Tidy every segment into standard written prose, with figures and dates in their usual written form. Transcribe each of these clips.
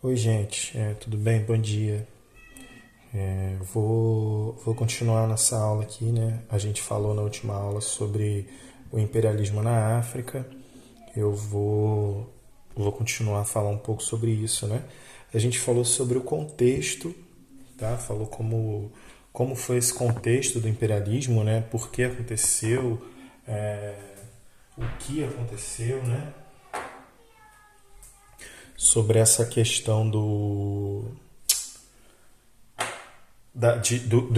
Oi, gente, tudo bem? Bom dia. Vou continuar nessa aula aqui, né? A gente falou na última aula sobre o imperialismo na África. Eu vou continuar a falar um pouco sobre isso, né? A gente falou sobre o contexto, tá? Falou como foi esse contexto do imperialismo, né? Por que aconteceu, é, o que aconteceu, né? Sobre essa questão do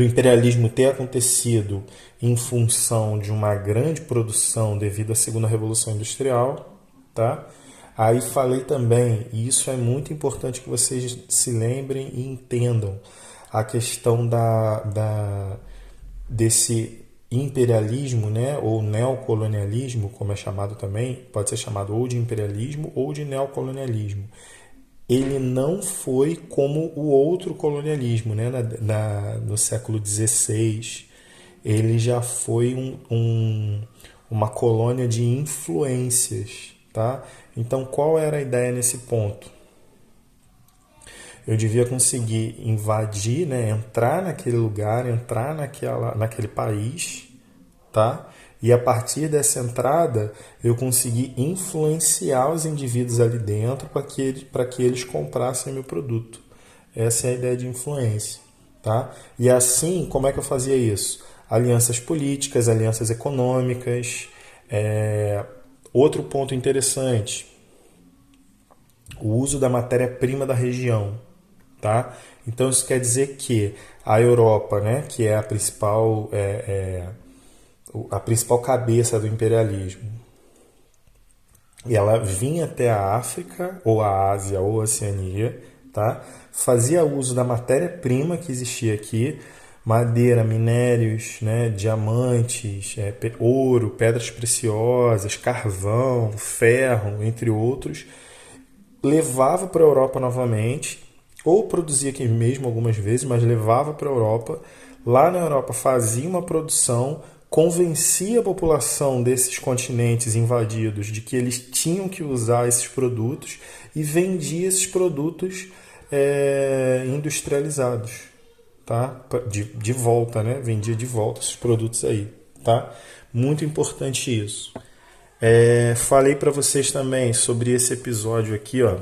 imperialismo ter acontecido em função de uma grande produção devido à segunda revolução industrial, tá? Aí falei também, e isso é muito importante que vocês se lembrem e entendam, a questão desse imperialismo, né, ou neocolonialismo, como é chamado também, pode ser chamado ou de imperialismo ou de neocolonialismo. Ele não foi como o outro colonialismo, né? No século XVI, ele já foi uma colônia de influências, tá? Então, qual era a ideia nesse ponto? Eu devia conseguir invadir, né? Entrar naquele lugar, entrar naquele país, tá? E a partir dessa entrada, eu consegui influenciar os indivíduos ali dentro para que eles comprassem meu produto. Essa é a ideia de influência, tá? E assim, como é que eu fazia isso? Alianças políticas, alianças econômicas. Outro ponto interessante, o uso da matéria-prima da região, tá? Então isso quer dizer que a Europa, né, que é a principal cabeça do imperialismo, e ela vinha até a África, ou a Ásia, ou a Oceania, tá? Fazia uso da matéria-prima que existia aqui, madeira, minérios, né, diamantes, ouro, pedras preciosas, carvão, ferro, entre outros, levava para a Europa novamente, ou produzia aqui mesmo algumas vezes, mas levava para a Europa. Lá na Europa fazia uma produção, convencia a população desses continentes invadidos de que eles tinham que usar esses produtos e vendia esses produtos industrializados, tá? De volta, né? Vendia de volta esses produtos aí, tá? Muito importante isso. Falei para vocês também sobre esse episódio aqui, ó,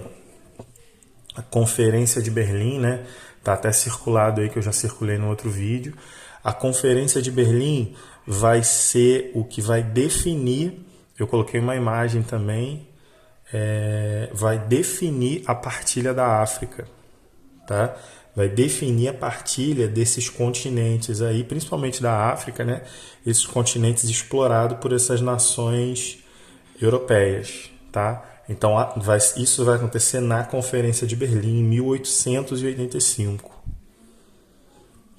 a Conferência de Berlim, né? Tá até circulado aí que eu já circulei no outro vídeo. A Conferência de Berlim vai ser o que vai definir. Eu coloquei uma imagem também. Vai definir a partilha da África, tá? Vai definir a partilha desses continentes aí, principalmente da África, né? Esses continentes explorados por essas nações europeias, tá? Então isso vai acontecer na Conferência de Berlim em 1885.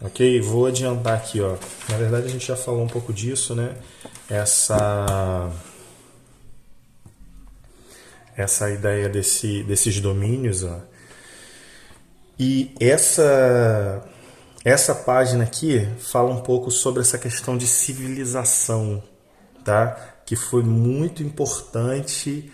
Ok? Vou adiantar aqui, ó. Na verdade a gente já falou um pouco disso, né? Essa ideia desses domínios, ó. E essa página aqui fala um pouco sobre essa questão de civilização, tá? Que foi muito importante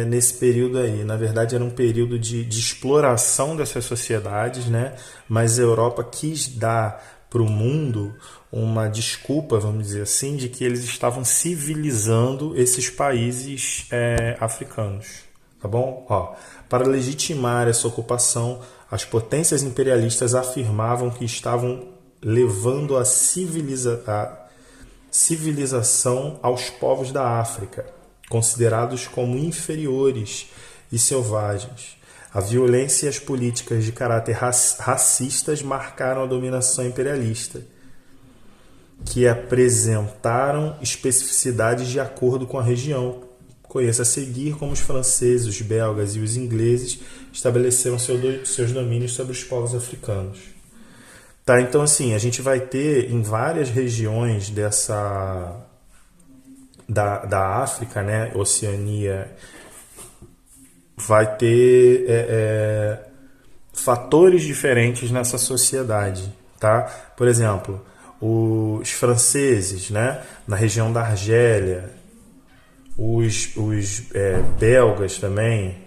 nesse período aí. Na verdade, era um período de exploração dessas sociedades, né? Mas a Europa quis dar para o mundo uma desculpa, vamos dizer assim, de que eles estavam civilizando esses países africanos. Tá bom? Ó, para legitimar essa ocupação, as potências imperialistas afirmavam que estavam levando a civilização aos povos da África, considerados como inferiores e selvagens. A violência e as políticas de caráter racistas marcaram a dominação imperialista, que apresentaram especificidades de acordo com a região. Conheça a seguir como os franceses, os belgas e os ingleses estabeleceram seus domínios sobre os povos africanos. Tá, então assim, a gente vai ter em várias regiões da África, né, Oceania, vai ter fatores diferentes nessa sociedade, tá? Por exemplo, os franceses, né, na região da Argélia, os belgas também,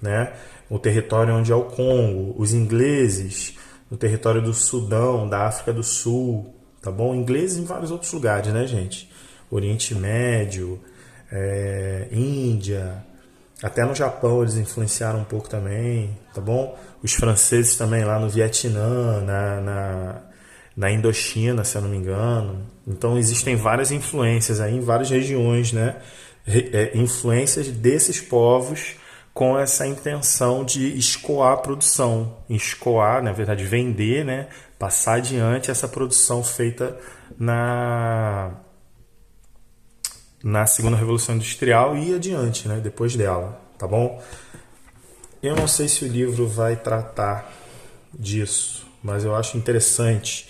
né? O território onde é o Congo, os ingleses no território do Sudão, da África do Sul, tá bom? Ingleses em vários outros lugares, né, gente? Oriente Médio, Índia, até no Japão eles influenciaram um pouco também, tá bom? Os franceses também lá no Vietnã, na Indochina, se eu não me engano. Então existem várias influências aí em várias regiões, né? Influências desses povos com essa intenção de escoar a produção, escoar, na verdade, vender, né? Passar adiante essa produção feita na segunda Revolução Industrial e adiante, né? Depois dela, tá bom? Eu não sei se o livro vai tratar disso, mas eu acho interessante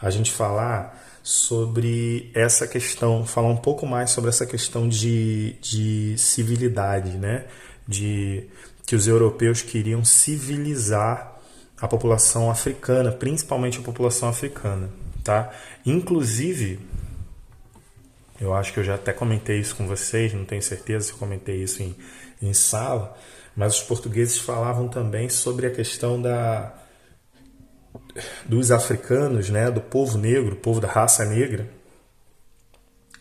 a gente falar sobre essa questão, falar um pouco mais sobre essa questão de civilidade, né? De que os europeus queriam civilizar a população africana, principalmente a população africana, tá? Inclusive, eu acho que eu já até comentei isso com vocês, não tenho certeza se eu comentei isso em sala, mas os portugueses falavam também sobre a questão dos africanos, né, do povo negro, povo da raça negra,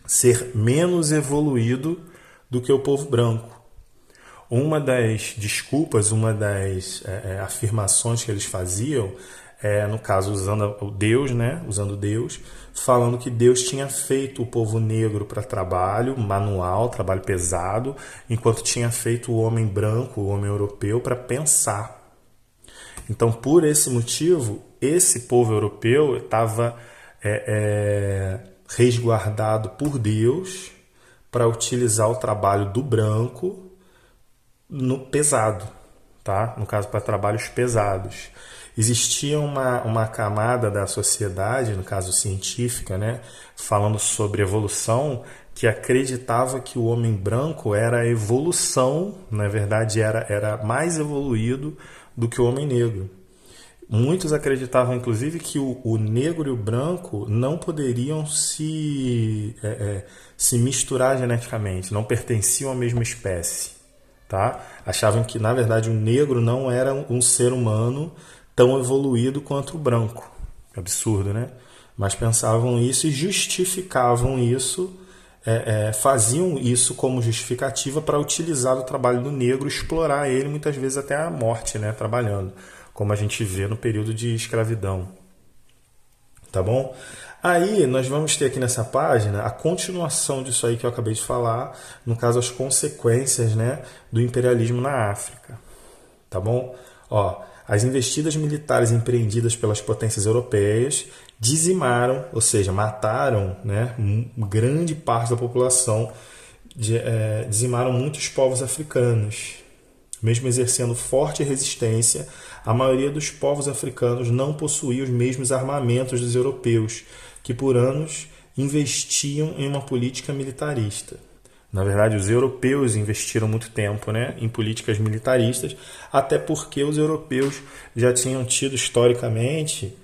ser menos evoluído do que o povo branco. Uma das desculpas, uma das afirmações que eles faziam, no caso usando o Deus, né, usando Deus, falando que Deus tinha feito o povo negro para trabalho manual, trabalho pesado, enquanto tinha feito o homem branco, o homem europeu, para pensar. Então, por esse motivo, esse povo europeu estava resguardado por Deus para utilizar o trabalho do branco no pesado, tá? No caso, para trabalhos pesados. Existia uma camada da sociedade, no caso científica, né, falando sobre evolução, que acreditava que o homem branco era a evolução, na verdade era mais evoluído do que o homem negro. Muitos acreditavam, inclusive, que o negro e o branco não poderiam se misturar geneticamente, não pertenciam à mesma espécie. Tá? Achavam que, na verdade, o negro não era um ser humano tão evoluído quanto o branco. Absurdo, né? Mas pensavam isso e justificavam isso, faziam isso como justificativa para utilizar o trabalho do negro, explorar ele muitas vezes até a morte, né? Trabalhando, como a gente vê no período de escravidão. Tá bom? Aí nós vamos ter aqui nessa página a continuação disso aí que eu acabei de falar, no caso as consequências, né, do imperialismo na África. Tá bom? Ó, as investidas militares empreendidas pelas potências europeias dizimaram, ou seja, mataram, né, grande parte da população, dizimaram muitos povos africanos. Mesmo exercendo forte resistência, a maioria dos povos africanos não possuía os mesmos armamentos dos europeus, que por anos investiam em uma política militarista. Na verdade, os europeus investiram muito tempo, né, em políticas militaristas, até porque os europeus já tinham tido historicamente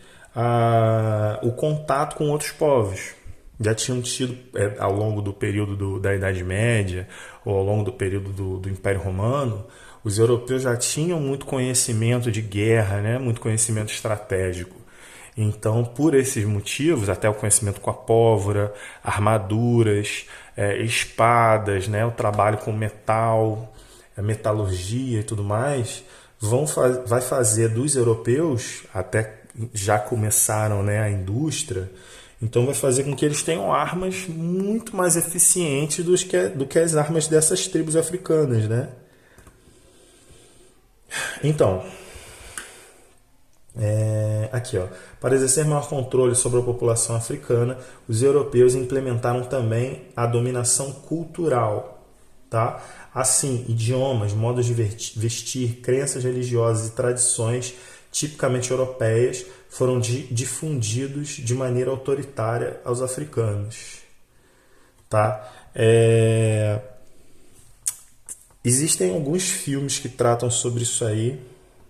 o contato com outros povos. Já tinham tido, ao longo do período da Idade Média, ou ao longo do período do Império Romano, os europeus já tinham muito conhecimento de guerra, né? Muito conhecimento estratégico. Então, por esses motivos, até o conhecimento com a pólvora, armaduras, espadas, né? O trabalho com metal, a metalurgia e tudo mais, vai fazer dos europeus, até já começaram, né, a indústria, então vai fazer com que eles tenham armas muito mais eficientes do que as armas dessas tribos africanas, né? Então, aqui, ó, para exercer maior controle sobre a população africana, os europeus implementaram também a dominação cultural, tá? Assim, idiomas, modos de vestir, crenças religiosas e tradições tipicamente europeias foram difundidos de maneira autoritária aos africanos, tá? Existem alguns filmes que tratam sobre isso aí,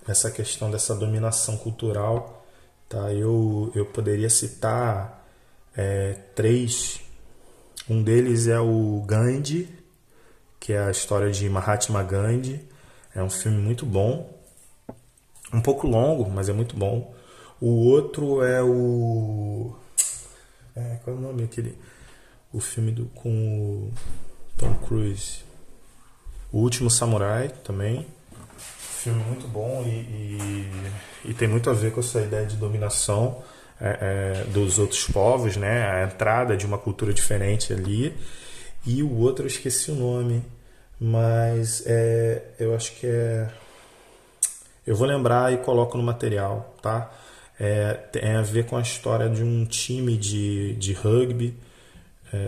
essa questão dessa dominação cultural, tá? Eu poderia citar 3. Um deles é o Gandhi, que é a história de Mahatma Gandhi. É um filme muito bom, um pouco longo, mas é muito bom. O outro é o... qual é o nome aquele? O filme com o Tom Cruise. O Último Samurai também. Filme muito bom e tem muito a ver com essa ideia de dominação dos outros povos, né? A entrada de uma cultura diferente ali. E o outro eu esqueci o nome, mas eu acho que eu vou lembrar e coloco no material, tá? Tem a ver com a história de um time de rugby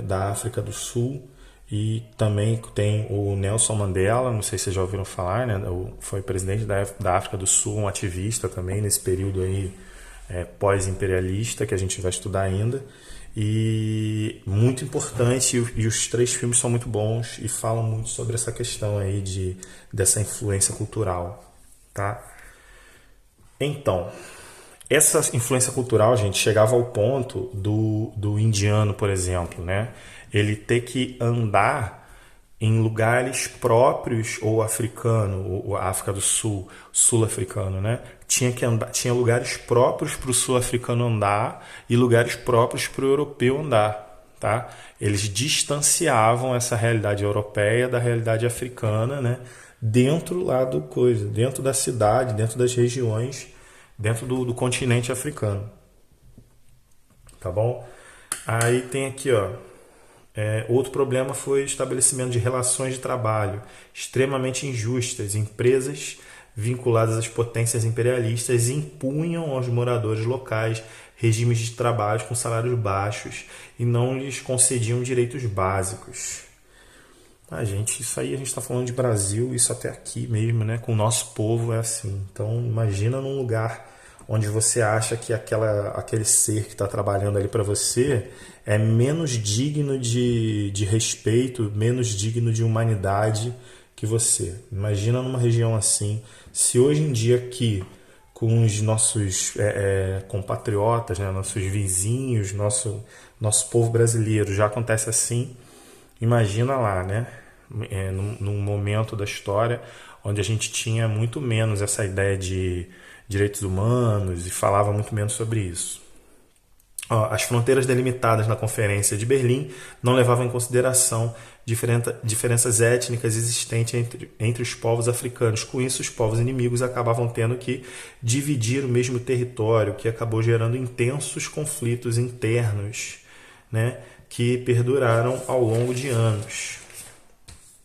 da África do Sul. E também tem o Nelson Mandela, não sei se vocês já ouviram falar, né? Foi presidente da África do Sul, um ativista também nesse período aí pós-imperialista que a gente vai estudar ainda. E muito importante, e os três filmes são muito bons e falam muito sobre essa questão aí dessa influência cultural, tá? Então, essa influência cultural, gente, chegava ao ponto do indiano, por exemplo, né? Ele ter que andar em lugares próprios, ou africano, ou África do Sul, sul-africano, né? Tinha lugares próprios para o sul-africano andar e lugares próprios para o europeu andar, tá? Eles distanciavam essa realidade europeia da realidade africana, né? Dentro lá dentro da cidade, dentro das regiões, dentro do continente africano, tá bom? Aí tem aqui, ó. Outro problema foi o estabelecimento de relações de trabalho extremamente injustas. Empresas vinculadas às potências imperialistas impunham aos moradores locais regimes de trabalho com salários baixos e não lhes concediam direitos básicos. Isso aí a gente está falando de Brasil, isso até aqui mesmo, né? Com o nosso povo é assim. Então imagina num lugar onde você acha que aquele ser que está trabalhando ali para você é menos digno de respeito, menos digno de humanidade que você. Imagina numa região assim. Se hoje em dia aqui, com os nossos compatriotas, né, nossos vizinhos, nosso povo brasileiro já acontece assim, imagina lá, né? Num momento da história onde a gente tinha muito menos essa ideia de direitos humanos e falava muito menos sobre isso. As fronteiras delimitadas na Conferência de Berlim não levavam em consideração diferenças étnicas existentes entre os povos africanos. Com isso, os povos inimigos acabavam tendo que dividir o mesmo território, que acabou gerando intensos conflitos internos, né, que perduraram ao longo de anos.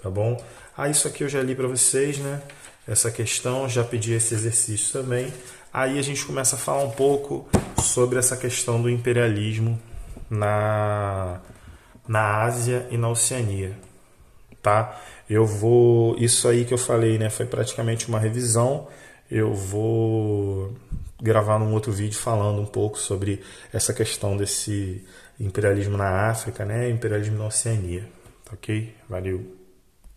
Tá bom? Isso aqui eu já li para vocês, né? Essa questão, já pedi esse exercício também. Aí a gente começa a falar um pouco sobre essa questão do imperialismo na Ásia e na Oceania, tá? Isso aí que eu falei, né? Foi praticamente uma revisão. Eu vou gravar num outro vídeo falando um pouco sobre essa questão desse imperialismo na África, né? Imperialismo na Oceania, tá ok? Valeu!